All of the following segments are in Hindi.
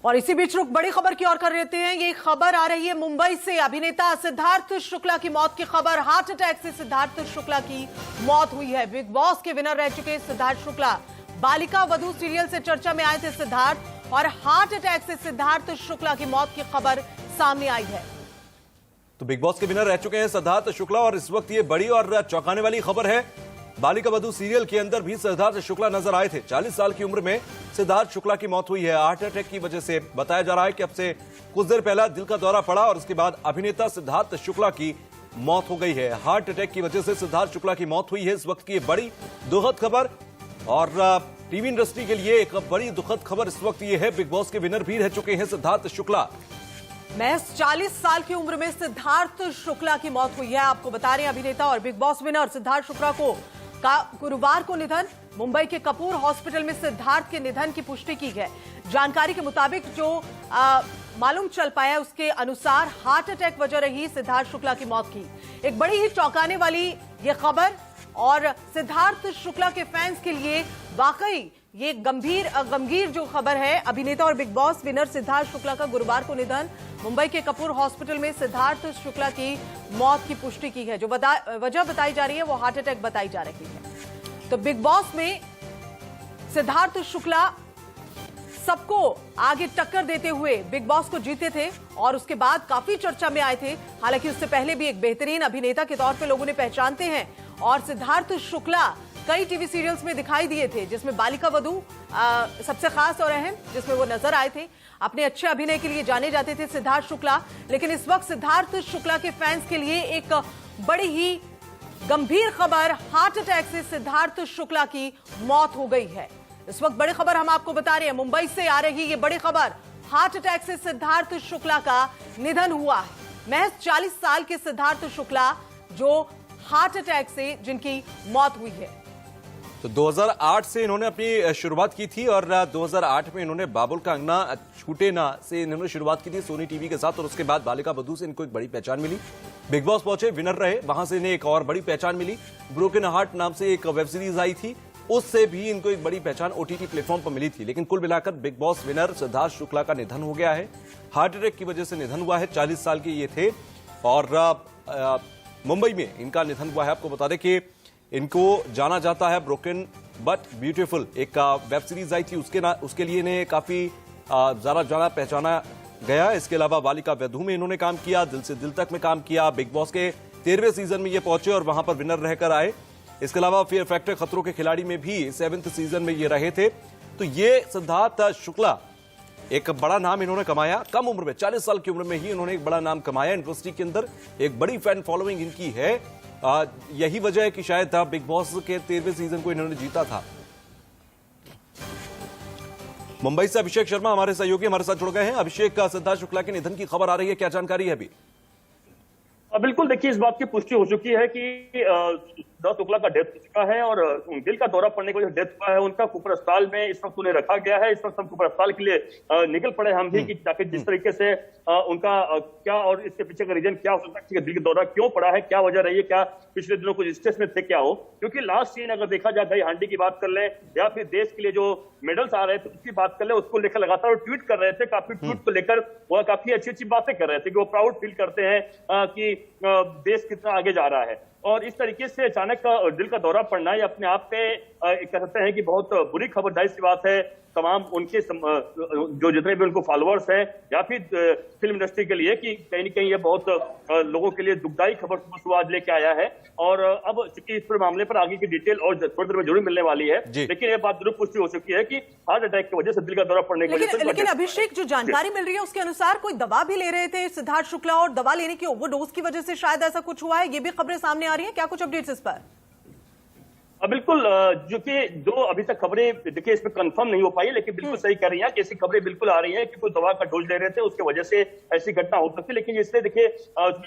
और इसी बीच रुख बड़ी खबर की ओर कर लेते हैं। ये खबर आ रही है मुंबई से। अभिनेता सिद्धार्थ शुक्ला की मौत की खबर। हार्ट अटैक से सिद्धार्थ शुक्ला की मौत हुई है। बिग बॉस के विनर रह चुके सिद्धार्थ शुक्ला, बालिका वधू सीरियल से चर्चा में आए थे सिद्धार्थ, और हार्ट अटैक से सिद्धार्थ शुक्ला की मौत की खबर सामने आई है। तो बिग बॉस के विनर रह चुके हैं सिद्धार्थ शुक्ला, और इस वक्त ये बड़ी और चौंकाने वाली खबर है। बालिका वधू सीरियल के अंदर भी सिद्धार्थ शुक्ला नजर आए थे। 40 साल की उम्र में सिद्धार्थ शुक्ला की मौत हुई है हार्ट अटैक की वजह से। बताया जा रहा है कि अब से कुछ देर पहले दिल का दौरा पड़ा और उसके बाद अभिनेता सिद्धार्थ शुक्ला की मौत हो गई है। हार्ट अटैक की वजह से सिद्धार्थ शुक्ला की मौत हुई है। इस वक्त की बड़ी दुखद खबर, और टीवी इंडस्ट्री के लिए एक बड़ी दुखद खबर इस वक्त ये है, बिग बॉस के विनर भी रह चुके हैं सिद्धार्थ शुक्ला। महज 40 साल की उम्र में सिद्धार्थ शुक्ला की मौत हुई है। आपको बता रहे हैं अभिनेता और big boss winner Siddharth Shukla का गुरुवार को निधन। मुंबई के कपूर हॉस्पिटल में सिद्धार्थ के निधन की पुष्टि की है। जानकारी के मुताबिक जो मालूम चल पाया उसके अनुसार हार्ट अटैक वजह रही सिद्धार्थ शुक्ला की मौत की। एक बड़ी ही चौंकाने वाली ये खबर, और सिद्धार्थ शुक्ला के फैंस के लिए वाकई ये गंभीर जो खबर है। अभिनेता और big boss winner Siddharth Shukla का गुरुवार को निधन। मुंबई के कपूर हॉस्पिटल में सिद्धार्थ शुक्ला की मौत की पुष्टि की है। जो वजह बताई जा रही है वो हार्ट अटैक बताई जा रही है। तो बिग बॉस में सिद्धार्थ शुक्ला सबको आगे टक्कर देते हुए बिग बॉस को जीते थे और उसके बाद काफी चर्चा में आए थे। हालांकि उससे पहले भी एक बेहतरीन अभिनेता के तौर पे लोगों ने पहचानते हैं, और सिद्धार्थ शुक्ला कई टीवी सीरियल्स में दिखाई दिए थे, जिसमें बालिका वधू सबसे खास और अहम, जिसमें वो नजर आए थे। अपने अच्छे अभिनय के लिए जाने जाते थे सिद्धार्थ शुक्ला। लेकिन इस वक्त सिद्धार्थ शुक्ला के फैंस के लिए एक बड़ी ही गंभीर खबर, हार्ट अटैक से सिद्धार्थ शुक्ला की मौत हो गई है। इस वक्त बड़ी खबर हम आपको बता रहे हैं, मुंबई से आ रही ये बड़ी खबर, हार्ट अटैक से सिद्धार्थ शुक्ला का निधन हुआ है। महज 40 साल के सिद्धार्थ शुक्ला जो हार्ट अटैक से जिनकी मौत हुई है। तो 2008 से इन्होंने अपनी शुरुआत की थी, और 2008 में इन्होंने बाबुल का अंगना छूटे ना से इन्होंने शुरुआत की थी सोनी टीवी के साथ, और उसके बाद बालिका वधू से इनको एक बड़ी पहचान मिली। बिग बॉस पहुंचे, विनर रहे, वहां से इन्हें एक और बड़ी पहचान मिली। ब्रोकन हार्ट नाम से एक वेब सीरीज आई थी, उससे भी इनको एक बड़ी पहचान ओटीटी प्लेटफॉर्म पर मिली थी। लेकिन कुल मिलाकर big boss winner Siddharth Shukla का निधन हो गया है। हार्ट अटैक की वजह से निधन हुआ है। 40 साल के ये थे, और मुंबई में इनका निधन हुआ है। आपको बता दें कि इनको जाना जाता है ब्रोकन बट ब्यूटीफुल, एक वेब सीरीज आई थी, उसके लिए इन्हें काफी ज्यादा जाना पहचाना गया। इसके अलावा बालिका वधू में इन्होंने काम किया, दिल से दिल तक में काम किया। बिग बॉस के 13वें सीजन में ये पहुंचे और वहां पर विनर रहकर आए। इसके अलावा फियर फैक्टर खतरों के खिलाड़ी में भी 7वें सीजन में ये रहे थे। तो ये सिद्धार्थ शुक्ला एक बड़ा नाम इन्होंने कमाया। कम उम्र में 40 साल की उम्र में ही इन्होंने एक बड़ा नाम कमाया इंडस्ट्री के अंदर। एक बड़ी फैन फॉलोइंग इनकी है। यही वजह है कि शायद बिग बॉस के 13वें सीजन को इन्होंने जीता था। मुंबई से अभिषेक शर्मा हमारे सहयोगी हमारे साथ जुड़ गए हैं। अभिषेक, सिद्धार्थ शुक्ला के निधन की खबर आ रही है, क्या जानकारी है अभी? बिल्कुल, देखिए इस बात की पुष्टि हो चुकी है कि सिद्धार्थ शुक्ला का डेथ हो चुका है, और दिल का दौरा पड़ने को जो डेथ हुआ है उनका कुपर अस्पताल में इस वक्त उन्हें रखा गया है। इस वक्त हम कुपर अस्पताल के लिए निकल पड़े हम भी, कि ताकि जिस तरीके से उनका क्या और इसके पीछे का रीजन क्या हो सकता है, दिल का दौरा क्यों पड़ा है, क्या वजह रही है, क्या पिछले दिनों कुछ स्ट्रेस में थे, क्या हो। क्योंकि लास्ट सीन अगर देखा जाए, दही हांडी की बात कर ले या फिर देश के लिए जो मेडल्स आ रहे थे उसकी बात कर ले, उसको लेकर लगातार ट्वीट कर रहे थे। काफी ट्वीट को लेकर वो काफी अच्छी अच्छी बातें कर रहे थे कि वो प्राउड फील करते हैं कि देश कितना आगे जा रहा है। और इस तरीके से अचानक दिल का दौरा पड़ना ये अपने आप पे कह सकते हैं कि बहुत बुरी खबर, जाहिर सी बात है तमाम उनके जो जितने भी उनको फॉलोअर्स हैं या फिर फिल्म इंडस्ट्री के लिए, कि कहीं न कहीं ये बहुत लोगों के लिए दुखदायी खबर सुबह आज लेके आया है। और अब चूंकि इस पर मामले पर आगे की डिटेल और थोड़ी देर में जरूर मिलने वाली है, लेकिन ये बात जरूर पुष्टि हो चुकी है कि हार्ट अटैक की वजह से दिल का दौरा पड़ने की वजह से। लेकिन अभिषेक, जो जानकारी मिल रही है उसके अनुसार कोई दवा भी ले रहे थे सिद्धार्थ शुक्ला, और दवा लेने की ओवरडोज की वजह से शायद ऐसा कुछ हुआ है, ये भी खबरें सामने आ रही है। क्या कुछ अपडेट्स इस पर? बिल्कुल, जो अभी तक खबरें देखिए इसमें कंफर्म नहीं हो पाई, लेकिन बिल्कुल सही कह रही हैं कि ऐसी खबरें बिल्कुल आ रही हैं कि कोई दवा का डोज ले रहे थे, उसकी वजह से ऐसी घटना हो सकती है। लेकिन इसलिए देखिए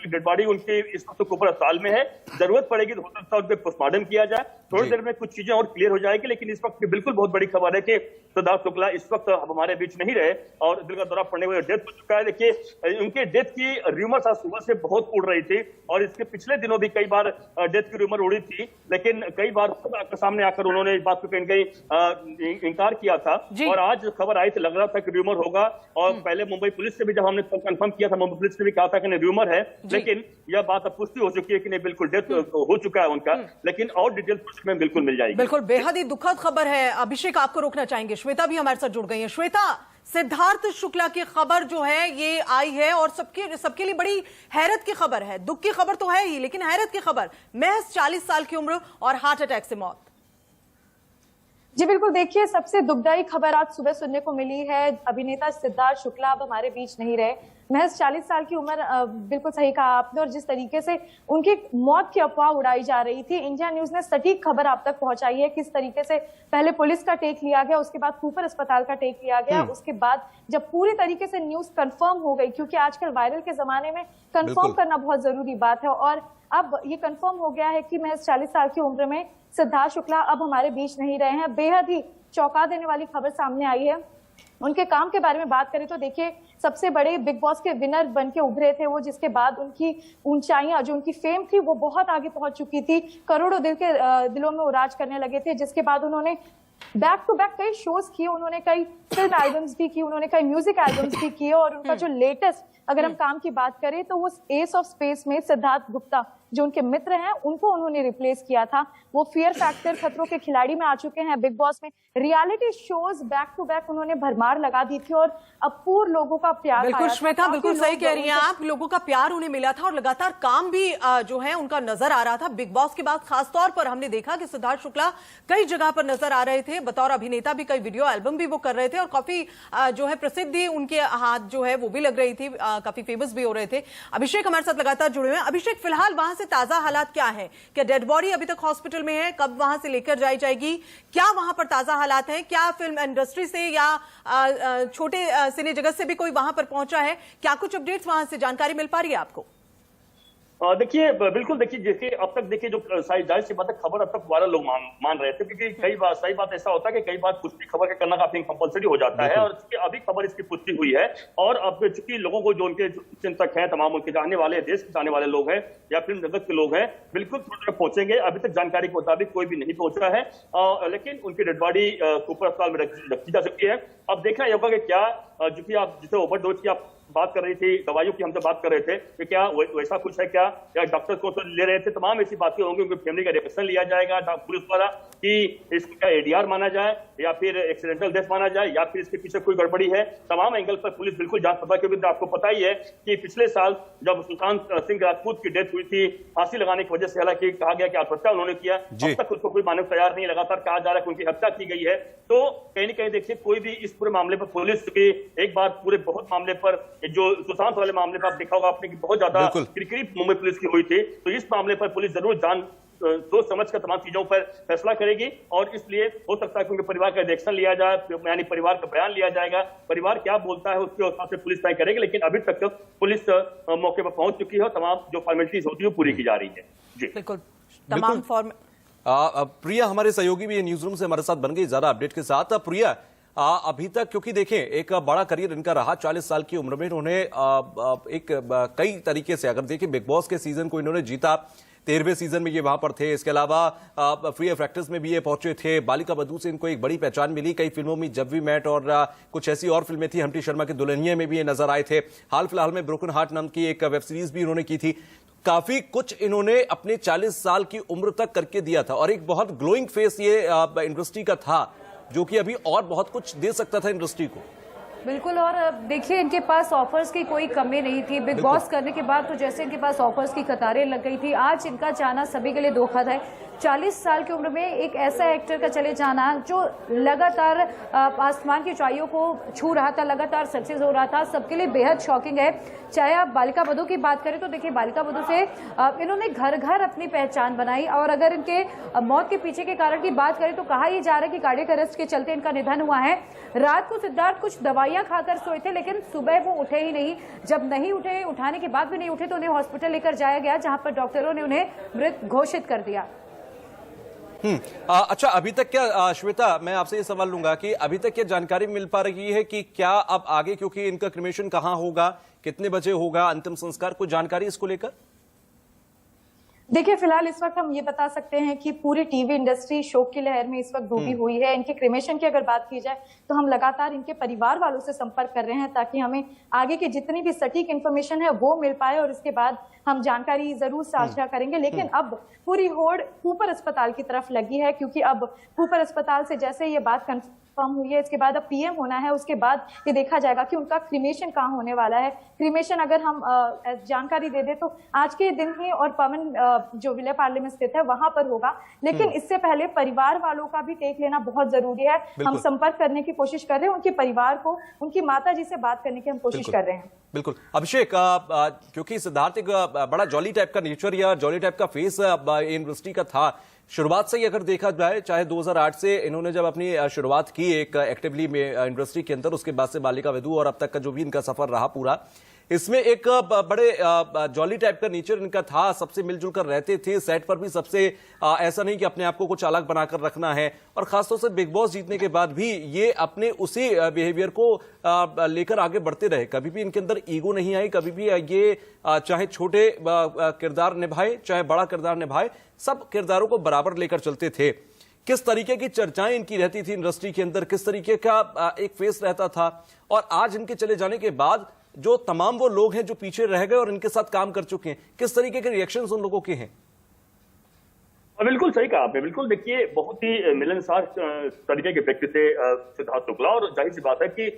डेड बॉडी उनकी इस वक्त कुपर अस्पताल में है, जरूरत पड़ेगी तो हो सकता है उस पर पोस्टमार्टम किया जाए। थोड़ी देर में कुछ चीजें और क्लियर हो जाएगी, लेकिन इस वक्त बिल्कुल बहुत बड़ी खबर है कि सिद्धार्थ शुक्ला इस वक्त हमारे बीच नहीं रहे और दिल का दौरा पड़ने की डेथ हो चुका है। देखिए उनके डेथ की रूमर्स आज सुबह से बहुत उड़ रही थी, और इसके पिछले दिनों भी कई बार डेथ की रूमर उड़ी थी, लेकिन कई बार सामने आकर उन्होंने इस बात को कहीं कहीं इंकार किया था। और आज खबर आई थी, लग रहा था कि र्यूमर होगा, और पहले मुंबई पुलिस से भी जब हमने कंफर्म किया था, मुंबई पुलिस ने भी कहा था कि नहीं र्यूमर है, लेकिन यह बात अब पुष्टि हो चुकी है कि नहीं बिल्कुल डेथ हो चुका है उनका, लेकिन और डिटेल पुष्टि में बिल्कुल मिल जाएगी। बिल्कुल बेहद ही दुखद खबर है। अभिषेक, आपको रोकना चाहेंगे, श्वेता भी हमारे साथ जुड़ गई है। श्वेता, सिद्धार्थ शुक्ला की खबर जो है ये आई है और सबके लिए बड़ी हैरत की खबर है। दुख की खबर तो है ही, लेकिन हैरत की खबर, महज 40 साल की उम्र और हार्ट अटैक से मौत। जी बिल्कुल, देखिए सबसे दुखदाई खबर आज सुबह सुनने को मिली है। अभिनेता सिद्धार्थ शुक्ला अब हमारे बीच नहीं रहे। महज 40 साल की उम्र, बिल्कुल सही कहा आपने। और जिस तरीके से उनकी मौत की अफवाह उड़ाई जा रही थी, इंडिया न्यूज ने सटीक खबर आप तक पहुंचाई है। किस तरीके से पहले पुलिस का टेक लिया गया, उसके बाद कूपर अस्पताल का टेक लिया गया, उसके बाद जब पूरी तरीके से न्यूज कंफर्म हो गई, क्योंकि आजकल वायरल के जमाने में कंफर्म करना बहुत जरूरी बात है, और अब ये कंफर्म हो गया है कि महज 40 साल की उम्र में सिद्धार्थ शुक्ला अब हमारे बीच नहीं रहे हैं। बेहद ही चौंका देने वाली खबर सामने आई है। उनके काम के बारे में बात करें तो देखिए, सबसे बड़े बिग बॉस के विनर बन के उभरे थे वो, जिसके बाद उनकी ऊंचाइयां, जो उनकी फेम थी वो बहुत आगे पहुंच चुकी थी। करोड़ों दिलों में वो राज करने लगे थे। जिसके बाद उन्होंने बैक टू बैक कई शोज किए, उन्होंने कई फिल्म एल्बम्स भी की, उन्होंने कई म्यूजिक एल्बम्स भी किए, और उनका जो लेटेस्ट अगर हम काम की बात करें तो वो एस ऑफ स्पेस में सिद्धार्थ गुप्ता जो उनके मित्र हैं उनको उन्होंने रिप्लेस किया था। वो फियर फैक्टर, खतरों के खिलाड़ी में आ चुके हैं। बिग बॉस में reality shows back to back उन्होंने भरमार लगा दी थी और अपूर्व लोगों का प्यार। बिल्कुल श्वेता, बिल्कुल सही कह रही हैं आप। लोगों का प्यार उन्हें मिला था और लगातार काम भी जो है उनका नजर आ रहा था। बिग बॉस के बाद खासतौर पर हमने देखा कि सिद्धार्थ शुक्ला कई जगह पर नजर आ रहे थे। बतौर अभिनेता भी कई वीडियो एल्बम भी वो कर रहे थे और काफी जो है प्रसिद्धि उनके हाथ जो है वो भी लग रही थी, काफी फेमस भी हो रहे थे। अभिषेक हमारे साथ लगातार जुड़े हुए हैं। अभिषेक, फिलहाल वहां से ताजा हालात क्या है? क्या डेड बॉडी अभी तक हॉस्पिटल में है? कब वहां से लेकर जाई जाएगी? क्या वहां पर ताजा हालात है? क्या फिल्म इंडस्ट्री से या छोटे सिने जगत से भी कोई वहां पर पहुंचा है? क्या कुछ अपडेट्स वहां से जानकारी मिल पा रही है आपको? देखिए बिल्कुल, देखिए जैसे अब तक देखिए जो जाहिर सी बात है, खबर अब तक वायरल लोग मान रहे थे, क्योंकि कई बार सही बात ऐसा होता है कि कई बार पुष्टि खबर का करना काफी कंपलसरी हो जाता है, और अभी खबर इसकी पुष्टि हुई है। और अब चूंकि लोगों को जो उनके चिंतक हैं, तमाम उनके चाहने वाले, देश के चाहने वाले लोग हैं या फिल्म जगत के लोग हैं, बिल्कुल पहुंचेंगे। अभी तक जानकारी के मुताबिक कोई भी नहीं पहुंचा है, लेकिन उनकी डेड बॉडी कूपर अस्पताल में रखी जा सकती है। अब देखना यह होगा कि क्या, चूंकि आप जिसे ओवरडोज की आप बात कर रही थी, दवाइयों की हमसे बात कर रहे थे, कि क्या वैसा कुछ है क्या, या डॉक्टर को तो ले रहे थे, तमाम ऐसी बातें होंगी। उनकी फैमिली का रिएक्शन लिया जाएगा पुलिस द्वारा कि इसको क्या एडीआर माना जाए या फिर एक्सीडेंटल डेथ माना जाए या फिर इसके पीछे कोई गड़बड़ी है। तमाम एंगल पर पुलिस बिल्कुल जांच पड़ताल, क्योंकि आपको पता ही है कि पिछले साल जब सुशांत सिंह राजपूत की डेथ हुई थी, फांसी लगाने की वजह से, हालांकि कहा गया कि आत्महत्या उन्होंने किया, अब तक उसको कोई मानने को तैयार नहीं। लगातार कहा जा रहा है कि उनकी हत्या की गई है। तो कहीं न कहीं देखिए, कोई भी इस पूरे मामले पर पुलिस के एक बार पूरे बहुत मामले पर, जो सुशांत वाले मामले पर आप देखा होगा आपने कि बहुत ज्यादा किरकिरी मुंबई पुलिस की हुई थी, तो इस मामले पर पुलिस जरूर सोच समझ कर तमाम चीजों पर फैसला करेगी। और इसलिए हो सकता है कि उनके परिवार का रिएक्शन लिया जाए, यानी परिवार का बयान लिया जाएगा, परिवार क्या बोलता है उसके हिसाब से पुलिस तय करेगी। लेकिन अभी तक पुलिस मौके पर पहुंच चुकी है और तमाम जो फॉर्मेलिटीज होती है वो पूरी की जा रही है। जी बिल्कुल, तमाम प्रिया हमारे सहयोगी भी न्यूज रूम से हमारे साथ बन गई ज्यादा अपडेट के साथ। प्रिया, अभी तक क्योंकि देखें एक बड़ा करियर इनका रहा, 40 साल की उम्र में इन्होंने एक कई तरीके से, अगर देखें बिग बॉस के सीजन को इन्होंने जीता, 13वें सीजन में ये वहां पर थे। इसके अलावा फियर फैक्टर्स में भी ये पहुंचे थे। बालिका बधू से इनको एक बड़ी पहचान मिली। कई फिल्मों में जब वी मेट और कुछ ऐसी और फिल्में थी, हम्टी शर्मा के दुल्हनिया में भी ये नजर आए थे। हाल फिलहाल में ब्रोकन हार्ट नाम की एक वेब सीरीज भी इन्होंने की थी। काफी कुछ इन्होंने अपने 40 साल की उम्र तक करके दिया था और एक बहुत ग्लोइंग फेस ये इंडस्ट्री का था, जो कि अभी और बहुत कुछ दे सकता था इंडस्ट्री को। बिल्कुल, और देखिए इनके पास ऑफर्स की कोई कमी नहीं थी। बिग बॉस करने के बाद तो जैसे इनके पास ऑफर्स की कतारें लग गई थी। आज इनका जाना सभी के लिए दुखद है। 40 साल की उम्र में एक ऐसा एक्टर का चले जाना जो लगातार आसमान की ऊंचाइयों को छू रहा था, लगातार सक्सेस हो रहा था, सबके लिए बेहद शॉकिंग है। चाहे आप बालिका बधू की बात करें तो देखिए, बालिका बधू से इन्होंने घर घर अपनी पहचान बनाई। और अगर इनके मौत के पीछे के कारण की बात करें तो कहा यह जा रहा है कि कार्डियक अरेस्ट के चलते इनका निधन हुआ है। रात को सिद्धार्थ कुछ दवाइयां खाकर सोए थे, लेकिन सुबह वो उठे ही नहीं। जब नहीं उठे, उठाने के बाद भी नहीं उठे, तो उन्हें हॉस्पिटल लेकर जाया गया, जहां पर डॉक्टरों ने उन्हें मृत घोषित कर दिया। अच्छा, अभी तक क्या श्वेता, मैं आपसे ये सवाल लूंगा कि अभी तक क्या जानकारी मिल पा रही है कि क्या अब आगे, क्योंकि इनका क्रिमेशन कहां होगा, कितने बजे होगा, अंतिम संस्कार, कुछ जानकारी इसको लेकर? देखिए, फिलहाल इस वक्त हम ये बता सकते हैं कि पूरी टीवी इंडस्ट्री शोक की लहर में इस वक्त डूबी हुई है। इनके क्रिमेशन की अगर बात की जाए तो हम लगातार इनके परिवार वालों से संपर्क कर रहे हैं ताकि हमें आगे की जितनी भी सटीक इन्फॉर्मेशन है वो मिल पाए और इसके बाद हम जानकारी जरूर साझा करेंगे। लेकिन अब पूरी होड़ कूपर अस्पताल की तरफ लगी है, क्योंकि अब कूपर अस्पताल से जैसे ये बात कंफर्म हुई है, इसके बाद अब पीएम होना है, उसके बाद ये देखा जाएगा कि उनका क्रिमेशन कहाँ होने वाला है। क्रिमेशन अगर हम जानकारी दे दे तो आज के दिन ही और पवन जो विलय पार्ले में स्थित है वहां पर होगा, लेकिन इससे पहले परिवार वालों का भी टेक लेना बहुत जरूरी है। हम संपर्क करने की कोशिश कर रहे हैं, उनके परिवार को, उनकी माता जी से बात करने की हम कोशिश कर रहे हैं। बिल्कुल अभिषेक, क्योंकि सिद्धार्थ एक बड़ा जॉली टाइप का नेचर या जॉली टाइप का फेस यूनिवर्सिटी का था शुरुआत से ही, अगर देखा जाए चाहे 2008 से इन्होंने जब अपनी शुरुआत की एक एक्टिवली में यूनिवर्सिटी के अंदर, उसके बाद से बालिका वधू और अब तक का जो भी इनका सफर रहा पूरा, इसमें एक बड़े जॉली टाइप का नेचर इनका था। सबसे मिलजुल कर रहते थे, सेट पर भी सबसे ऐसा नहीं कि अपने आप को कुछ अलग बनाकर रखना है, और खासतौर से बिग बॉस जीतने के बाद भी ये अपने उसी बिहेवियर को लेकर आगे बढ़ते रहे। कभी भी इनके अंदर ईगो नहीं आई, कभी भी ये चाहे छोटे किरदार निभाए चाहे बड़ा किरदार निभाए, सब किरदारों को बराबर लेकर चलते थे। किस तरीके की चर्चाएं इनकी रहती थी इंडस्ट्री के अंदर, किस तरीके का एक फेस रहता था, और आज इनके चले जाने के बाद जो तमाम वो लोग हैं जो पीछे रह गए और इनके साथ काम कर चुके हैं, किस तरीके के रिएक्शंस उन लोगों के हैं? बिल्कुल सही कहा आपने। बिल्कुल देखिए, बहुत ही मिलनसार तरीके के व्यक्ति थे सिद्धार्थ शुक्ला, और जाहिर सी बात है कि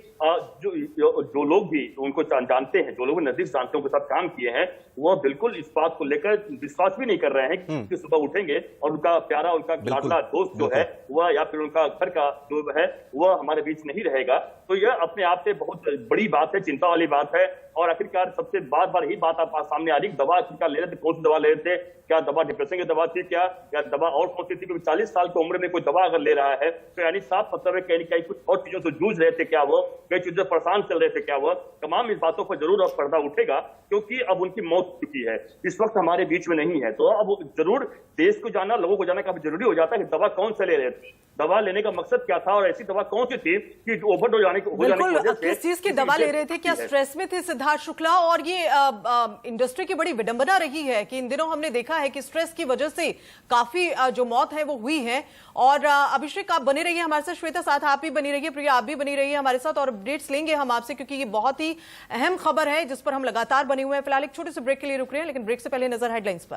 जो लोग भी उनको जानते हैं, जो लोग नजदीक जानते हैं, उनके साथ काम किए हैं, वह बिल्कुल इस बात को लेकर विश्वास भी नहीं कर रहे हैं कि सुबह उठेंगे और उनका प्यारा, उनका लाडला दोस्त जो है वह, या फिर उनका घर का जो है वह हमारे बीच नहीं रहेगा। तो यह अपने आप से बहुत बड़ी बात है, चिंता वाली बात है। और आखिरकार सबसे बार बार ही बात आप सामने आ रही, दवा आखिरकार ले रहे थे, कौन सी दवा ले रहे थे, क्या दवा डिप्रेशन की दवा थी, क्या दवा और कौन सी थी? क्योंकि 40 साल की उम्र में कोई दवा अगर ले रहा है तो यानी साफ मतलब है कहीं कहीं कुछ और चीजों से जूझ रहे थे क्या वो, कई चीजों से परेशान चल रहे थे क्या वो। तमाम इस बातों पर जरूर अब पर्दा उठेगा, क्योंकि अब उनकी मौत हो चुकी है, इस वक्त हमारे बीच में नहीं है। तो अब जरूर देश को जानना, लोगों को जानना काफी जरूरी हो जाता है कि दवा कौन से ले रहे थे, दवा लेने का मकसद क्या था, और ऐसी दवा कौन सी थी कि ओवरडोज जाने की वजह से किस चीज की दवा ले रहे थे, क्या स्ट्रेस में थे सिद्धार्थ शुक्ला? और ये इंडस्ट्री की बड़ी विडंबना रही है कि इन दिनों हमने देखा है कि स्ट्रेस की वजह से काफी जो मौत है वो हुई है। और अभिषेक, आप बने रहिए हमारे साथ, श्वेता साथ आप भी बनी रहिए, प्रिया आप भी बनी रहिए हमारे साथ, और अपडेट्स लेंगे हम आपसे, क्योंकि ये बहुत ही अहम खबर है जिस पर हम लगातार बने हुए हैं। फिलहाल एक छोटे से ब्रेक के लिए रुक रहे हैं, लेकिन ब्रेक से पहले नजर हेडलाइंस पर।